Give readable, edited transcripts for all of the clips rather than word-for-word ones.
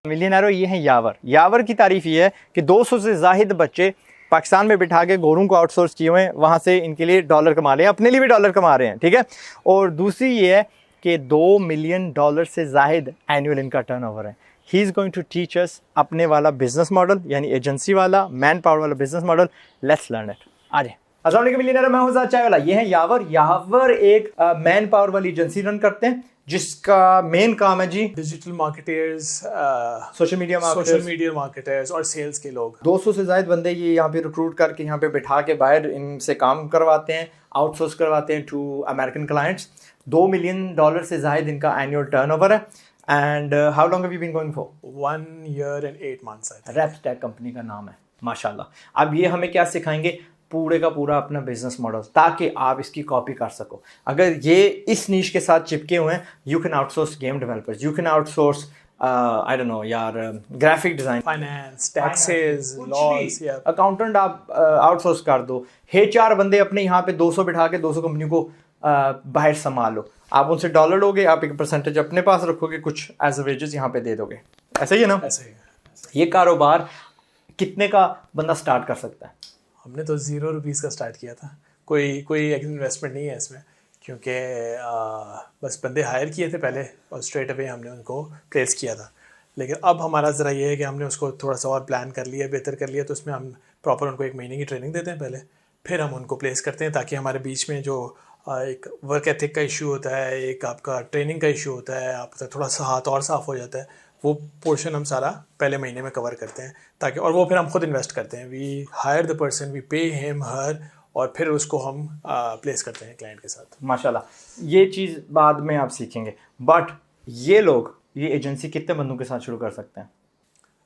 मिलियनरों ये हैं यावर। यावर की तारीफ ये है कि 200 से ज़ाहिद बच्चे पाकिस्तान में बिठा के गोरों को आउटसोर्स किए हुए हैं, वहाँ से इनके लिए डॉलर कमा रहे हैं, अपने लिए भी डॉलर कमा रहे हैं, ठीक है। और दूसरी ये है कि $2 मिलियन से ज़ाहिद एनुअल इनका टर्नओवर है। He is going to teach us अपने वाला बिजनेस मॉडल, यानी एजेंसी वाला मैन पावर वाला business model. Let's learn it. आ जाए। अस्सलाम वालेकुम मिलियनर, मैं हूं ज़ाद चाय वाला। ये है यावर। यावर एक मैन पावर वाली एजेंसी रन करते हैं जिसका मेन काम है जी digital marketers, social media marketers और सेल्स के लोग। 200 से ज़ायद बंदे ये यहाँ पे रिक्रूट करके यहाँ पे बिठा के बाहर इनसे काम करवाते हैं, आउटसोर्स करवाते हैं टू अमेरिकन क्लाइंट्स। $2 मिलियन से ज़ायद इनका एनुअल टर्नओवर है। And how long have you been going for? 1 year and 8 months। Repstech company का नाम है, माशाल्लाह। अब ये हमें क्या सिखाएंगे? पूरे का पूरा अपना बिजनेस मॉडल, ताकि आप इसकी कॉपी कर सको। अगर ये इस नीश के साथ चिपके हुए हैं, you can outsource game developers, you can outsource I don't know यार, graphic design, finance, taxes, laws, accountant आप आउटसोर्स कर दो। 4 बंदे अपने यहाँ पे 200 बिठा के 200 कंपनी को बाहर संभाल लो। आप उनसे डॉलर लोगे, आप एक परसेंटेज अपने पास रखोगे, कुछ एज वेजेस यहाँ पे दे दोगे। ऐसा ही है ना? ऐसे ही। ये कारोबार कितने का बंदा स्टार्ट कर सकता है? हमने तो 0 रुपीज़ का स्टार्ट किया था। कोई इन्वेस्टमेंट नहीं है इसमें, क्योंकि बस बंदे हायर किए थे पहले और स्ट्रेट अवे हमने उनको प्लेस किया था। लेकिन अब हमारा ज़रा ये है कि हमने उसको थोड़ा सा और प्लान कर लिया, बेहतर कर लिया। तो उसमें हम प्रॉपर उनको 1 महीने की ट्रेनिंग देते हैं पहले, फिर हम उनको प्लेस करते हैं, ताकि हमारे बीच में जो एक वर्क एथिक का इशू होता है, एक आपका ट्रेनिंग का इशू होता है, आपका थोड़ा सा हाथ और साफ़ हो जाता है, वो पोर्शन हम सारा पहले महीने में कवर करते हैं, ताकि और वो फिर हम खुद इन्वेस्ट करते हैं। We hire the person, we pay him her, और फिर उसको हम प्लेस करते हैं क्लाइंट के साथ। माशाल्लाह। ये चीज़ बाद में आप सीखेंगे, बट ये लोग ये एजेंसी कितने बंदों के साथ शुरू कर सकते हैं?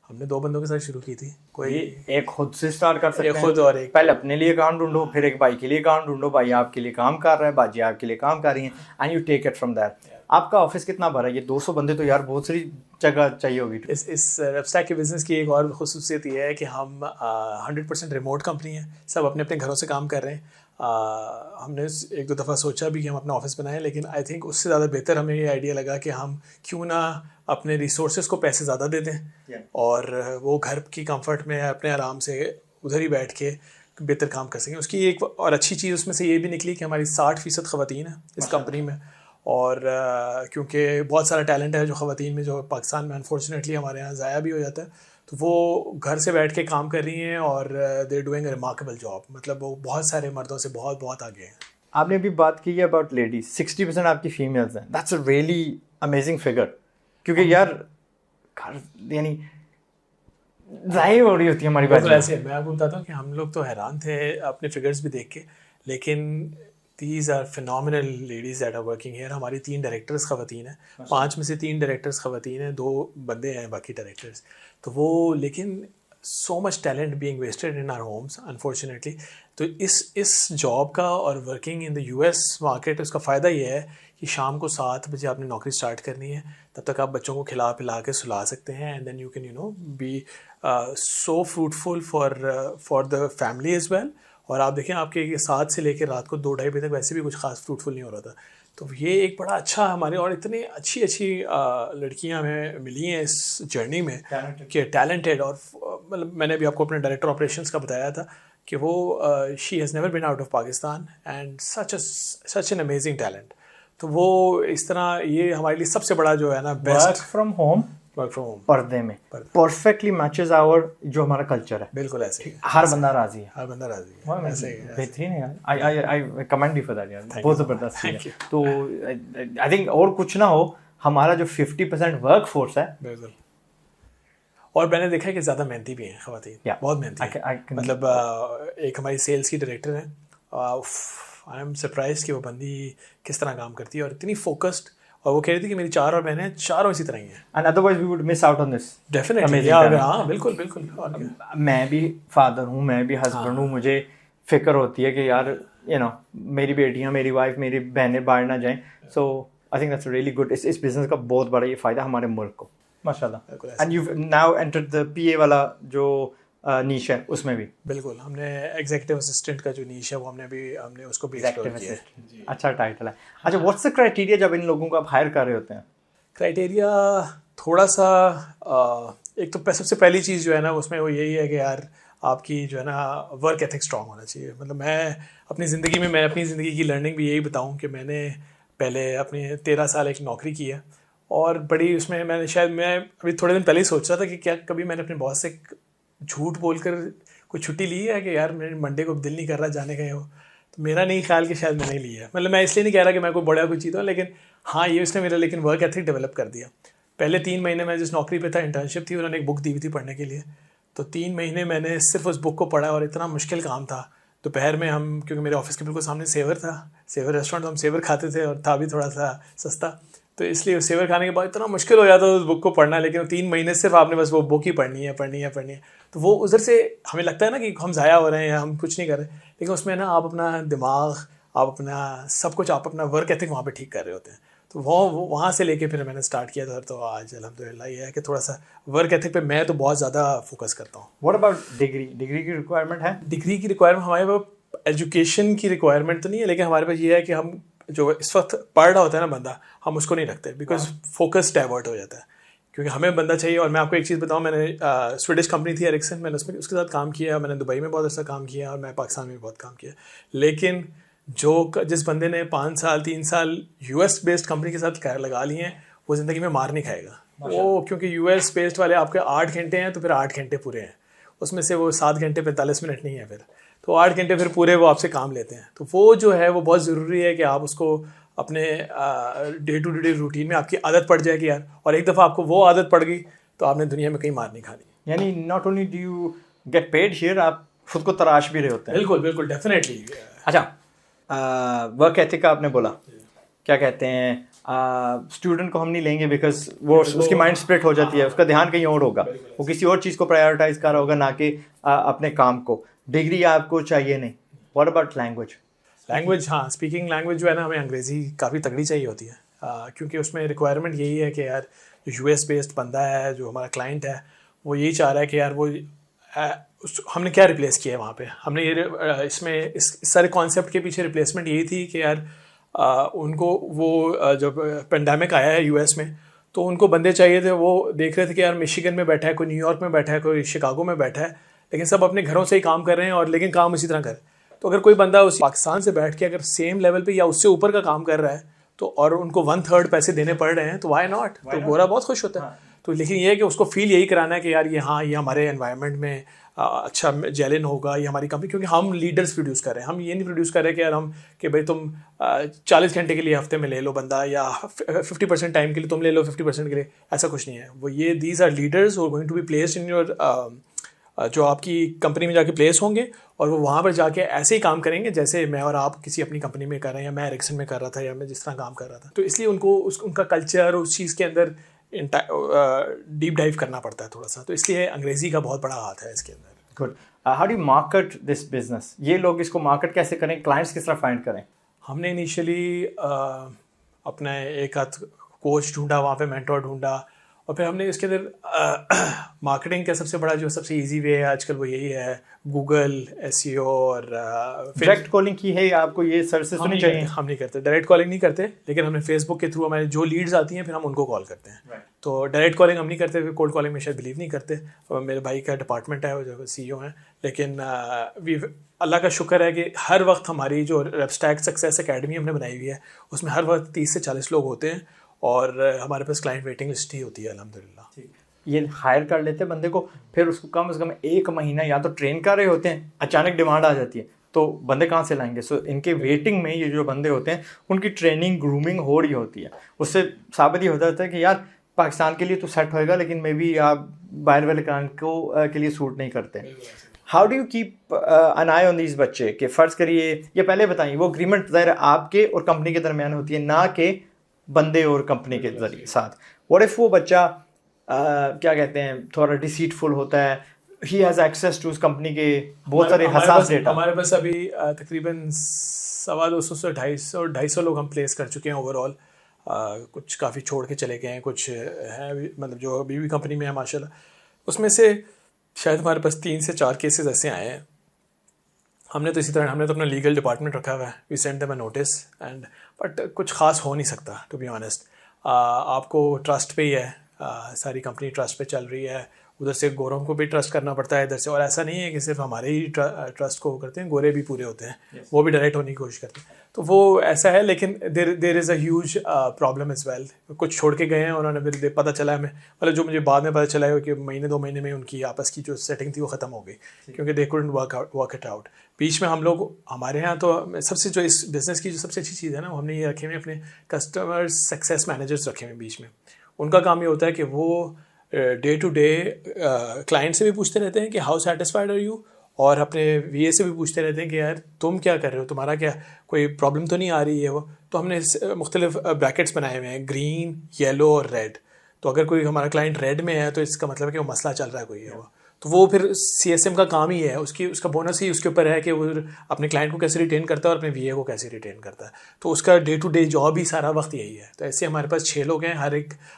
हमने 2 बंदों के साथ शुरू की थी। कोई एक खुद से स्टार्ट कर सकते हैं, खुद, और एक पहले अपने लिए काम ढूंढो, फिर एक भाई के लिए काम ढूंढो, भाई आपके लिए काम कर रहा है, बाजी आपके लिए काम कर रही है, and you take it from that. आपका ऑफिस कितना बड़ा है? ये 200 बंदे तो यार बहुत सारी जगह चाहिए होगी। इस रेप्सटेक के बिज़नेस की एक और खुसूसियत ये है कि हम 100% रिमोट कंपनी है। सब अपने अपने घरों से काम कर रहे हैं। हमने 1-2 दफ़ा सोचा भी कि हम अपना ऑफिस बनाएं, लेकिन आई थिंक उससे ज़्यादा बेहतर हमें ये आइडिया लगा कि हम क्यों ना अपने रिसोर्सेज को पैसे ज़्यादा दे दें और वो घर की कंफर्ट में अपने आराम से उधर ही बैठ के बेहतर काम कर सकें। उसकी एक और अच्छी चीज़ उसमें से ये भी निकली कि हमारी 60% ख़वातीन है इस कंपनी में। और क्योंकि बहुत सारा टैलेंट है जो ख़वातीन में, जो पाकिस्तान में अनफॉर्चुनेटली हमारे यहाँ ज़ाया भी हो जाता है, तो वो घर से बैठ के काम कर रही हैं और they are doing a remarkable job. मतलब वो बहुत सारे मर्दों से बहुत आगे हैं। आपने अभी बात की है अबाउट लेडीज, 60% आपकी फीमेल्स हैं। That's a really amazing figure, क्योंकि यार यानी ज़ाहिर हो रही होती है हमारी बात। ऐसे मैं आपको बताता हूँ कि हम लोग तो हैरान थे अपने फिगर्स भी देख के, लेकिन these are phenomenal ladies that are working here। हमारी 3 डायरेक्टर्स ख़वातीन हैं, 5 में से 3 डायरेक्टर्स ख़वातीन हैं, 2 बंदे हैं बाकी डायरेक्टर्स। तो वो, लेकिन so much talent being wasted in our homes unfortunately। तो इस जॉब का और working in the US market, उसका फ़ायदा ये है कि शाम को 7 बजे आपने नौकरी स्टार्ट करनी है, तब तक आप बच्चों को खिला पिला के सुला सकते हैं, and then you can be so fruitful for the family as well. और आप देखें आपके 7 से लेकर रात को 2-2:30 बजे तक वैसे भी कुछ खास फ्रूटफुल नहीं हो रहा था। तो ये एक बड़ा अच्छा हमारे, और इतनी अच्छी लड़कियां हमें मिली हैं इस जर्नी में कि टैलेंटेड। और मतलब मैंने भी आपको अपने डायरेक्टर ऑपरेशंस का बताया था कि वो she has never been out of Pakistan and such an amazing talent. तो वो इस तरह ये हमारे लिए सबसे बड़ा जो है ना, बेस्ट वर्क फ्रॉम होम पर्दे में परफेक्टली मैचेस आवर जो हमारा कल्चर है। बिल्कुल ऐसे ही, हर बंदा राजी है, हर बंदा राजी है। ऐसे ही बेहतरीन है यार। आई कमेंट यू फॉर दैट यार, बहुत ज़बरदस्त है। तो आई थिंक और कुछ ना हो, हमारा जो 50% वर्क फोर्स है, बिल्कुल। और मैंने देखा है कि ज़्यादा मेहनती भी हैं ख़वातीन, बहुत मेहनती। मतलब एक हमारी सेल्स की डायरेक्टर है, आई एम सरप्राइज कि वो बंदी किस तरह काम करती है और इतनी फोकस्ड। और वो कह रही थी कि मेरी 4 और बहनें, चारों इसी तरह ही हैं। And otherwise we would miss out on this. Definitely, हाँ बिल्कुल। मैं भी फादर हूँ, मैं भी हस्बैंड हूँ, मुझे फिक्र होती है कि यार मेरी बेटियाँ, मेरी वाइफ, मेरी बहनें बाहर ना जाएं। So I think that's really good. इस बिजनेस का बहुत बड़ा ये फ़ायदा हमारे मुल्क को, माशाल्लाह। And you now entered the PA वाला जो नीश है उसमें भी। बिल्कुल, हमने एग्जीक्यूटिव असिस्टेंट का जो नीश है वो हमने उसको भी एक्सप्लोर किया है। अच्छा टाइटल है। अच्छा, व्हाट्स द क्राइटेरिया जब इन लोगों को आप हायर कर रहे होते हैं? क्राइटेरिया थोड़ा सा एक तो सबसे पहली चीज़ जो है ना उसमें वो यही है कि यार आपकी जो है ना वर्क एथिक स्ट्रांग होना चाहिए। मतलब मैं अपनी ज़िंदगी की लर्निंग भी यही बताऊं कि मैंने पहले अपने 13 साल एक नौकरी की है और बड़ी उसमें मैं अभी थोड़े दिन पहले ही सोच रहा था कि क्या कभी मैंने अपने बॉस से झूठ बोलकर कोई छुट्टी ली है कि यार मेरे मंडे को दिल नहीं कर रहा जाने का हो। तो मेरा नहीं ख्याल कि शायद मैंने ली है। मतलब मैं इसलिए नहीं कह रहा कि मैं कोई बड़ा कोई चीज़ हूँ, लेकिन हाँ ये उसने मेरा लेकिन वर्क एथिक डेवलप कर दिया। पहले 3 महीने मैं जिस नौकरी पे था, इंटर्नशिप थी, उन्होंने एक बुक दी हुई थी पढ़ने के लिए। तो 3 महीने मैंने सिर्फ उस बुक को पढ़ा और इतना मुश्किल काम था। दोपहर में हम, क्योंकि मेरे ऑफिस के बिल्कुल सामने सेवर था, सेवर रेस्टोरेंट, हम सेवर खाते थे और था भी थोड़ा सा सस्ता, तो इसलिए सेवर खाने के बाद इतना मुश्किल हो जाता था उस बुक को पढ़ना। लेकिन 3 महीने सिर्फ आपने बस वो बुक ही पढ़नी है। तो वो उधर से हमें लगता है ना कि हम ज़ाया हो रहे हैं या हम कुछ नहीं कर रहे, लेकिन उसमें ना आप अपना दिमाग, आप अपना सब कुछ, आप अपना वर्क एथिक वहाँ पे ठीक कर रहे होते हैं। तो वो वहाँ से लेके फिर मैंने स्टार्ट किया था। तो आज अल्हम्दुलिल्लाह ये है कि थोड़ा सा वर्क एथिक पे मैं तो बहुत ज़्यादा फोकस करता हूँ। व्हाट अबाउट डिग्री की रिक्वायरमेंट है? डिग्री की रिक्वायरमेंट हमारे पास, एजुकेशन की रिक्वायरमेंट तो नहीं है, लेकिन हमारे पास ये है कि हम जो इस वक्त पढ़ रहा होता है ना बंदा, हम उसको नहीं रखते बिकॉज फोकस डाइवर्ट हो जाता है। क्योंकि हमें बंदा चाहिए। और मैं आपको एक चीज़ बताऊँ, मैंने स्वीडिश कंपनी थी एरिक्सन, मैंने उसके साथ काम किया, मैंने दुबई में बहुत अच्छा काम किया और मैं पाकिस्तान में भी बहुत काम किया। लेकिन जिस बंदे ने 5 साल 3 साल यूएस बेस्ड कंपनी के साथ लगा लिए हैं, वो ज़िंदगी में मार नहीं खाएगा वो। क्योंकि यूएस बेस्ड वाले आपके 8 घंटे हैं तो फिर 8 घंटे पूरे हैं, उसमें से वो 7 घंटे 45 मिनट नहीं है, फिर तो 8 घंटे फिर पूरे वो आपसे काम लेते हैं। तो वो जो है वो बहुत ज़रूरी है कि आप उसको अपने डे टू डे रूटीन में आपकी आदत पड़ जाएगी यार। और एक दफ़ा आपको वो आदत पड़ गई तो आपने दुनिया में कहीं मार नहीं खानी। यानी not only do you get paid here, आप खुद को तराश भी रहे होते हैं। बिल्कुल बिल्कुल, डेफिनेटली। अच्छा, वर्क एथिक का आपने बोला, क्या कहते हैं, स्टूडेंट को हम नहीं लेंगे बिकॉज वो उसकी माइंड स्प्लिट हो जाती है, उसका ध्यान कहीं और होगा, वो किसी और चीज़ को प्रायोरिटाइज कर रहा होगा ना कि अपने काम को। डिग्री आपको चाहिए नहीं। What about language? हाँ, स्पीकिंग लैंग्वेज जो है ना, हमें अंग्रेज़ी काफ़ी तगड़ी चाहिए होती है। क्योंकि उसमें रिक्वायरमेंट यही है कि यार जो यूएस बेस्ड बंदा है, जो हमारा क्लाइंट है, वो यही चाह रहा है कि यार वो हमने क्या रिप्लेस किया है वहाँ पे। हमने ये इसमें इस सारे कॉन्सेप्ट के पीछे रिप्लेसमेंट यही थी कि यार उनको वो जब पेंडेमिक आया है यूएस में, तो उनको बंदे चाहिए थे। वो देख रहे थे कि यार मिशिगन में बैठा है, कोई न्यूयॉर्क में बैठा है, कोई शिकागो में बैठा है, लेकिन सब अपने घरों से ही काम कर रहे हैं और लेकिन काम उसी तरह कर। तो अगर कोई बंदा उस पाकिस्तान से बैठ के अगर सेम लेवल पे या उससे ऊपर का काम कर रहा है तो और उनको 1/3 पैसे देने पड़ रहे हैं, तो वाई नॉट। तो गोरा बहुत खुश होता है। तो लेकिन ये है कि उसको फील यही कराना है कि यार ये हाँ, ये हमारे एनवायरनमेंट में अच्छा जेलिन होगा, ये हमारी कंपनी, क्योंकि हम लीडर्स प्रोड्यूस कर रहे हैं। हम ये नहीं प्रोड्यूस कर रहे कि यार हम कि भाई तुम 40 घंटे के लिए हफ्ते में ले लो बंदा, या 50% टाइम के लिए तुम ले लो, 50% के लिए, ऐसा कुछ नहीं है। वो ये these are leaders who are going to be placed in your, जो आपकी कंपनी में जाके प्लेस होंगे और वो वहाँ पर जाके ऐसे ही काम करेंगे जैसे मैं और आप किसी अपनी कंपनी में कर रहे हैं, या मैं एरिक्सन में कर रहा था, या मैं जिस तरह काम कर रहा था। तो इसलिए उनको उनका कल्चर, उस चीज़ के अंदर डीप डाइव करना पड़ता है थोड़ा सा। तो इसलिए अंग्रेज़ी का बहुत बड़ा हाथ है इसके अंदर। Good. How do market this business? ये लोग इसको मार्केट कैसे करें, क्लाइंट्स किस तरह फाइंड करें? हमने इनिशियली अपना एक आध कोच ढूंढा, वहाँ पे मेंटोर ढूंढा, और फिर हमने इसके अंदर मार्केटिंग का सबसे बड़ा जो सबसे इजी वे है आजकल वो यही है, गूगल, एसईओ और डायरेक्ट कॉलिंग की है। आपको ये सर्विसेज तो नहीं चाहिए? हम नहीं करते, डायरेक्ट कॉलिंग नहीं करते, लेकिन हमने फेसबुक के थ्रू हमारे जो लीड्स आती हैं फिर हम उनको कॉल करते हैं। तो डायरेक्ट कॉलिंग हम नहीं करते, कोल्ड कॉलिंग में शायद बिलीव नहीं करते। और मेरे भाई का डिपार्टमेंट है, वो जो CEO हैं, लेकिन अल्लाह का शुक्र है कि हर वक्त हमारी जो रेपस्टैक सक्सेस एकेडमी हमने बनाई हुई है उसमें हर वक्त 30 से 40 लोग होते हैं और हमारे पास क्लाइंट वेटिंग लिस्ट ही होती है अल्हम्दुलिल्लाह। ये हायर कर लेते हैं बंदे को, फिर उसको कम से कम 1 महीना या तो ट्रेन कर रहे होते हैं, अचानक डिमांड आ जाती है तो बंदे कहाँ से लाएंगे? सो इनके वेटिंग में ये जो बंदे होते हैं उनकी ट्रेनिंग, ग्रूमिंग हो रही होती है। उससे साबित ही हो जाता है कि यार पाकिस्तान के लिए तो सेट होएगा, लेकिन मे बी आप बाहर वाले क्लाइंट को के लिए सूट नहीं करते। How do you keep an I on these बच्चे? कि फ़र्ज़ करिए, ये पहले बताइए, वो एग्रीमेंट ज़ाहिर आपके और कंपनी के दरमियान होती है, ना कि बंदे और कंपनी के जरिए साथ। व्हाट इफ़ वो बच्चा क्या कहते हैं, थोड़ा डिसीटफुल होता है, ही हैज़ एक्सेस टू उस कंपनी के बहुत सारे हसास डेटा। हमारे पास अभी तकरीबन 250 से 250 लोग हम प्लेस कर चुके हैं ओवरऑल। कुछ काफ़ी छोड़ के चले गए हैं, कुछ हैं मतलब जो अभी भी कंपनी में है माशाल्लाह। उसमें से शायद हमारे पास 3 से 4 केसेस ऐसे आए हैं। हमने तो इसी तरह, हमने तो अपना लीगल डिपार्टमेंट रखा हुआ है, we send them a notice and but कुछ खास हो नहीं सकता टू बी ऑनेस्ट। आपको ट्रस्ट पे ही है सारी कंपनी ट्रस्ट पे चल रही है, उधर से गोरों को भी ट्रस्ट करना पड़ता है इधर से, और ऐसा नहीं है कि सिर्फ हमारे ही ट्रस्ट को करते हैं, गोरे भी पूरे होते हैं, वो भी डायरेक्ट होने की कोशिश करते हैं। तो वो ऐसा है, लेकिन there is a huge problem as well. कुछ छोड़ के गए हैं उन्होंने, फिर पता चला हमें, मतलब जो मुझे बाद में पता चला है कि महीने 2 महीने में उनकी आपस की जो सेटिंग थी वो ख़त्म हो गई, क्योंकि they couldn't work it out. बीच में हम लोग, हमारे यहाँ तो सबसे जो इस बिज़नेस की जो सबसे अच्छी चीज़ है ना, वो हमने ये रखे हुए अपने कस्टमर सक्सेस मैनेजर्स रखे हुए बीच में। उनका काम ये होता है कि वो डे टू डे क्लाइंट से भी पूछते रहते हैं कि हाउ सेटिस्फाइड आर यू, और अपने वीए से भी पूछते रहते हैं कि यार तुम क्या कर रहे हो, तुम्हारा क्या कोई प्रॉब्लम तो नहीं आ रही है वो। तो हमने मुख्तलिफ ब्रैकेट्स बनाए हुए हैं, ग्रीन, येलो और रेड। तो अगर कोई हमारा क्लाइंट रेड में है तो इसका मतलब है कि वो मसला चल रहा है कोई है वो। तो वो फिर CSM का काम ही है, उसका बोनस ही उसके ऊपर है कि वो अपने क्लाइंट को कैसे रिटेन करता है और अपने वीए को कैसे रिटेन करता है। तो उसका डे टू डे जॉब ही सारा वक्त यही है। तो ऐसे हमारे पास 6 लोग हैं,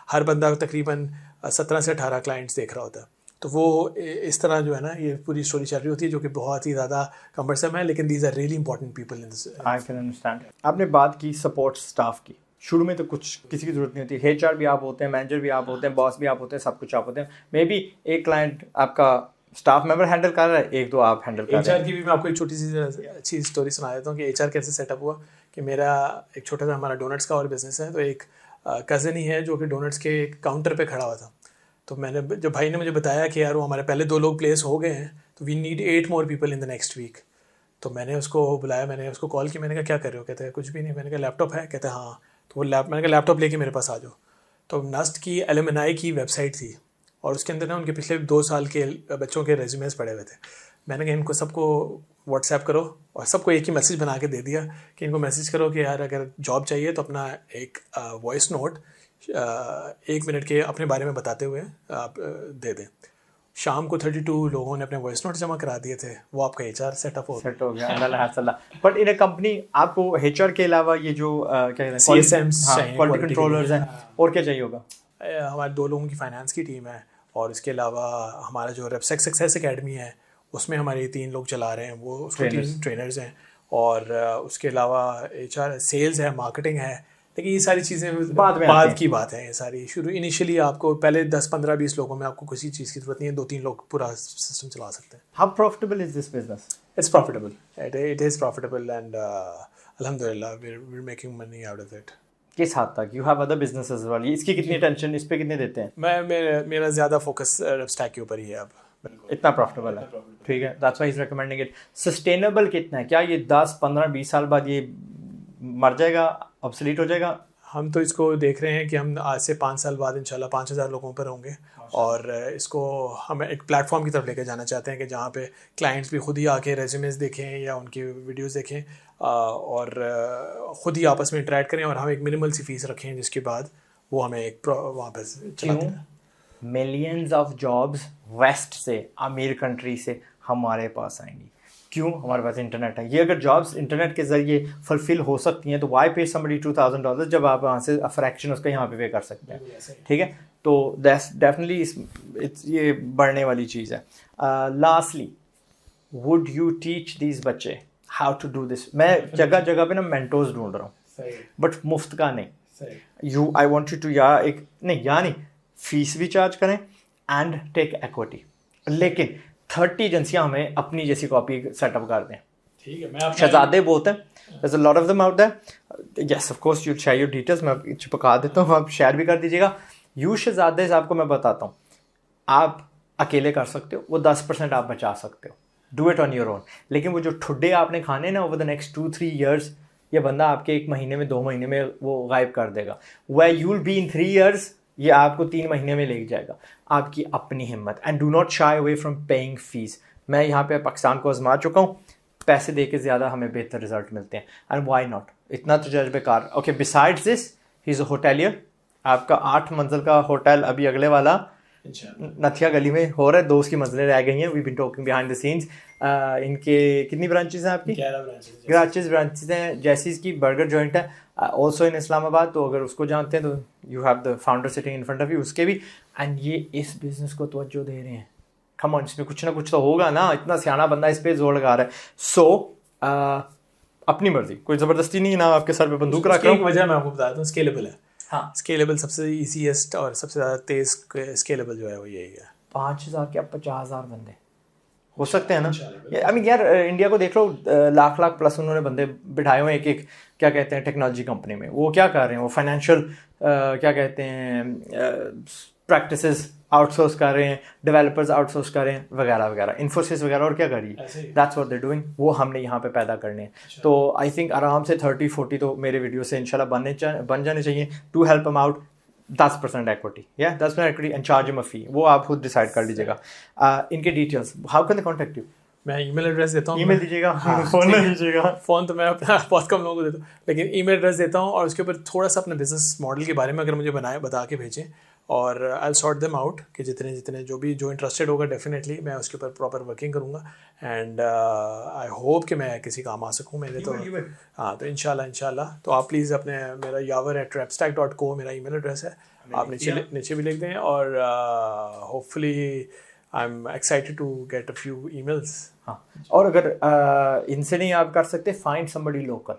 हर बंदा तकरीबन 17 से 18 क्लाइंट्स देख रहा होता है। तो वो इस तरह जो है ना, ये पूरी स्टोरी चल रही होती है, जो कि बहुत ही ज़्यादा कम्बरसम है, लेकिन these are really important people in this. I can understand. आपने बात की सपोर्ट स्टाफ की, शुरू में तो कुछ किसी की जरूरत नहीं होती, HR भी आप होते हैं, मैनेजर भी आप होते हैं, बॉस भी आप होते हैं, सब कुछ आप होते हैं। मे बी एक क्लाइंट आपका स्टाफ मेंबर हैंडल कर रहा है, 1-2 आप हैंडल कर रहे हैं। HR की भी मैं आपको एक छोटी सी अच्छी स्टोरी सुना देता हूँ कि HR कैसे सेटअप हुआ। कि मेरा एक छोटा सा हमारा डोनट्स का और बिजनेस है, तो एक कज़न ही है जो कि डोनट्स के काउंटर पे खड़ा हुआ था। तो मैंने, जब भाई ने मुझे बताया कि यार वो हमारे पहले 2 लोग प्लेस हो गए हैं, तो we need 8 more people in the next week. तो मैंने उसको बुलाया, मैंने उसको कॉल की, मैंने कहा क्या कर रहे हो? कहते हैं कुछ भी नहीं। मैंने कहा लैपटॉप है? कहते हैं हाँ। तो वो मैंने कहा लैपटॉप लेके मेरे पास आ जाओ। तो नस्ट की एलुमनाई की वेबसाइट थी, और उसके अंदर ना उनके पिछले 2 साल के बच्चों के रेज्यूमेस पड़े हुए थे। मैंने कहा इनको सबको व्हाट्सएप करो, और सबको एक ही मैसेज बना के दे दिया कि इनको मैसेज करो कि यार अगर जॉब चाहिए तो अपना एक वॉइस नोट 1 मिनट के अपने बारे में बताते हुए आप दे दें। शाम को 32 लोगों ने अपने वॉइस नोट जमा करा दिए थे। वो आपका HR सेट हो गया। अल्हम्दुलिल्लाह। बट इन अ कंपनी आपको HR के अलावा ये जो क्या कहते हैं, CSMs चाहिए, क्वालिटी कंट्रोलर्स हैं, और क्या चाहिए होगा? हमारे 2 लोगों की फाइनेंस की टीम है, और इसके अलावा हमारा जो रेप्सेक सक्सेस एकेडमी है उसमें हमारे 3 लोग चला रहे हैं, वो उसको 3 ट्रेनर्स हैं। और उसके अलावा HR सेल्स है, मार्केटिंग है। लेकिन ये सारी चीज़ें बाद की बात है। ये सारी शुरू इनिशियली आपको पहले 10, 15, 20 लोगों में आपको किसी चीज़ की जरूरत नहीं है, 2-3 लोग पूरा सिस्टम चला सकते हैं। How profitable is this business? It's profitable, it is profitable, and अल्हम्दुलिल्लाह we are making money out of it. किस हद तक? यू हैव अदर बिजनेसेस वाली, इसकी कितनी टेंशन, इस पे कितने देते हैं? मेरा ज़्यादा फोकस स्टैक के ऊपर ही है अब। इतना प्रॉफिटेबल है, ठीक है, that's why he is recommending it. Sustainable कितना है? क्या ये 10, 15, 20 साल बाद ये मर जाएगा, ऑब्सोलीट हो जाएगा? हम तो इसको देख रहे हैं कि हम आज से 5 साल बाद इंशाल्लाह 5000 लोगों पर होंगे, और इसको हम एक प्लेटफॉर्म की तरफ लेकर जाना चाहते हैं कि जहाँ पे क्लाइंट्स भी खुद ही आके रेज्यूमेस देखें या उनकी वीडियोस देखें, और ख़ुद ही आपस में इंटरेक्ट करें, और हम एक मिनिमल सी फीस रखें जिसके बाद वो हमें एक वहाँ पर चलाते हैं। मिलियंस ऑफ जॉब्स वेस्ट से, अमीर कंट्री से हमारे पास आएंगी। क्यों? हमारे पास इंटरनेट है। ये अगर जॉब्स इंटरनेट के ज़रिए फुलफिल हो सकती हैं तो वाई पे समबडी $2000 जब आप वहाँ से फ्रैक्शन उसका यहाँ पे कर सकते हैं, ठीक है? तो डेफिनेटली ये बढ़ने वाली चीज़ है। Lastly, would you teach these बच्चे हाउ टू डू दिस? मैं जगह जगह पे ना मेंटोर्स ढूंढ रहा हूँ, बट मुफ्त का नहीं। आई वॉन्ट यू टू या नहीं फीस भी चार्ज करें एंड टेक इक्विटी, लेकिन 30 एजेंसियां हमें अपनी जैसी कॉपी सेटअप कर दें। ठीक है, मैं शहजादे बहुत हैं, there's a lot of them out there. Yes, of course, you'll share your details. मैं चिपका देता हूँ, आप शेयर भी कर दीजिएगा। यू शहजादे साहब को मैं बताता हूँ, आप अकेले कर सकते हो, वो 10% आप बचा सकते हो, do it on your own. लेकिन वो जो ठुड्डे आपने खाने ना ओवर द नेक्स्ट 2-3 years, ये बंदा आपके 1 महीने में 2 महीने में वो गायब कर देगा। where you'll be in 3 years, ये आपको 3 महीने में ले जाएगा। आपकी अपनी हिम्मत, and do not shy away from paying fees. मैं यहाँ पे पाकिस्तान को आजमा चुका हूँ, पैसे दे के ज़्यादा हमें बेहतर रिजल्ट मिलते हैं, एंड वाई नॉट? इतना तो तजर्बेकार। Okay, besides this he is a hotelier. आपका 8 मंजिल का होटल अभी अगले वाला नथिया गली में हो रहा है, 2 की मंजिलें रह गई हैं। We been talking behind the scenes. इनके कितनी ब्रांचेस हैं आपकी? 11 ब्रांचेस हैं। जैसीज की बर्गर जॉइंट है ऑल्सो इन इस्लामाबाद, तो अगर उसको जानते हैं तो you have the founder sitting in front of you, उसके भी। एंड ये इस बिजनेस को तवज्जो दे रहे हैं। कम ऑन, इसमें कुछ ना कुछ तो होगा ना, इतना सियाना बंदा इस पे जोर लगा रहा है। सो अपनी मर्जी, कोई ज़बरदस्ती नहीं ना, आपके सर पे बंदूक रख रहा हूं। एक वजह मैं आपको बता दूं, स्केलेबल है। हाँ। स्केलेबल सबसे ईजीएस्ट और सबसे ज़्यादा तेज़ स्केलेबल जो है वो यही है। 5,000 क्या 50,000 बंदे हो सकते हैं ना। आई मीन यार इंडिया को देख लो, लाख लाख प्लस उन्होंने बंदे बिठाए हुए एक एक क्या कहते हैं टेक्नोलॉजी कंपनी में। वो क्या कर रहे हैं, वो फाइनेंशियल क्या कहते हैं प्रैक्टिसेस आउटसोर्स कर रहे हैं, डेवलपर्स आउटसोर्स कर रहे हैं वगैरह वगैरह, इन्फोसिस वगैरह और क्या कर रही है, दैट्स व्हाट दे डूइंग। वो हमने यहाँ पे पैदा करने हैं। तो आई थिंक आराम से 30-40 तो मेरे वीडियो से इंशाल्लाह बन जाने चाहिए to help him out. 10% equity, या 10% equity and charge him a fee, वो आप खुद डिसाइड कर लीजिएगा। इनके details, how can they contact you? मैं ईमेल एड्रेस देता हूँ। ईमेल दीजिएगा, फोन नहीं दीजिएगा। फ़ोन तो मैं अपना बहुत कम लोगों को देता हूँ, लेकिन ईमेल एड्रेस देता हूँ और उसके ऊपर थोड़ा सा अपने बिजनेस मॉडल के बारे में अगर मुझे बता के भेजें, और आई सॉर्ट देम आउट कि जितने जो इंटरेस्टेड होगा डेफिनेटली मैं उसके ऊपर प्रॉपर वर्किंग करूँगा। एंड आई होप कि मैं किसी काम आ सकूँ मेरे तो। हाँ, तो इंशाल्लाह तो आप प्लीज़ अपने मेरा yavar@trapstack.co मेरा ईमेल एड्रेस है, आप नीचे भी लिख दें। और hopefully I am excited to get a few emails. हाँ, और अगर इनसे नहीं आप कर सकते, find somebody local,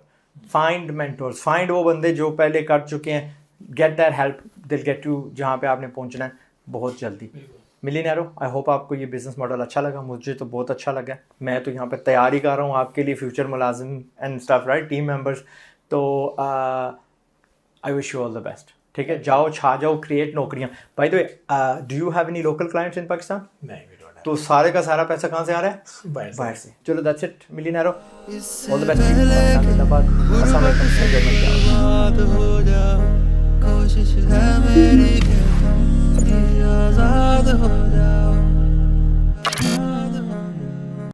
find mentors, find वो बंदे जो पहले कर चुके हैं, गेट देयर हेल्प, दिल गेट टू जहाँ पे आपने पहुँचना है बहुत जल्दी। मिलियनेरो, आई होप आपको ये बिजनेस मॉडल अच्छा लगा, मुझे तो बहुत अच्छा लगा। मैं तो यहाँ पे तैयारी कर रहा हूँ आपके लिए, फ्यूचर मुलाजिम and staff, right, team members. तो I wish you all the best. ठीक है, जाओ, छा जाओ, क्रिएट नौकरियाँ। By the way, do you have any local clients in Pakistan? नहीं, तो सारे का सारा पैसा कहाँ से आ रहा है? बाहर से। चलो दैट्स इट मिलियनेरो, ऑल द बेस्ट। अस्सलाम वालेकुम। कोशिश है मेरी कि तुम भी आजाद हो जाओ।